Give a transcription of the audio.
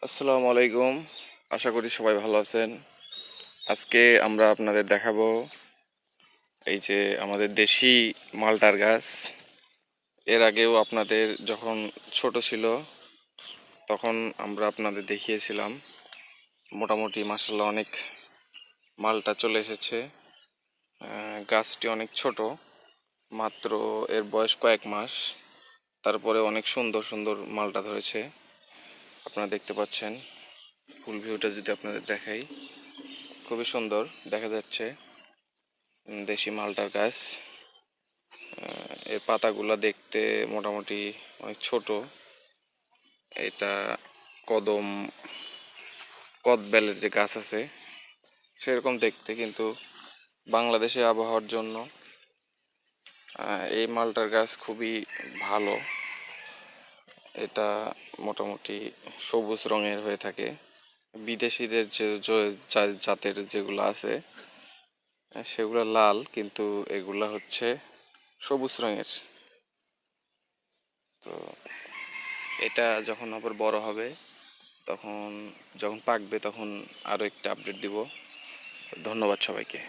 আসসালামু আলাইকুম। আশা করি সবাই ভালো আছেন। আজকে আমরা আপনাদের দেখাবো এই যে আমাদের দেশি মালটার গাছ। এর আগেও আপনাদের যখন ছোট ছিল তখন আমরা আপনাদের দেখিয়েছিলাম। মোটামুটি মাশাআল্লাহ অনেক মালটা চলে এসেছে। গাছটি অনেক ছোট, মাত্র এর বয়স কয়েক মাস, তারপরে অনেক সুন্দর সুন্দর মালটা ধরেছে। আপনারা দেখতে পাচ্ছেন। ফুল ভিউটা যদি আপনাদের দেখাই, খুবই সুন্দর দেখা যাচ্ছে। দেশি মালটার গাছ। এর পাতাগুলো দেখতে মোটামুটি অনেক ছোট। এটা কদম কদবেলের যে গাছ আছে সেরকম দেখতে, কিন্তু বাংলাদেশে আবহাওয়ার জন্য এই মালটার গাছ খুবই ভালো। এটা মোটামুটি সবুজ রঙের হয়ে থাকে। বিদেশিদের যে জাতের যেগুলো আছে সেগুলো লাল, কিন্তু এগুলা হচ্ছে সবুজ রঙের। তো এটা যখন আবার বড় হবে, তখন যখন পাকবে তখন আরও একটা আপডেট দিব। ধন্যবাদ সবাইকে।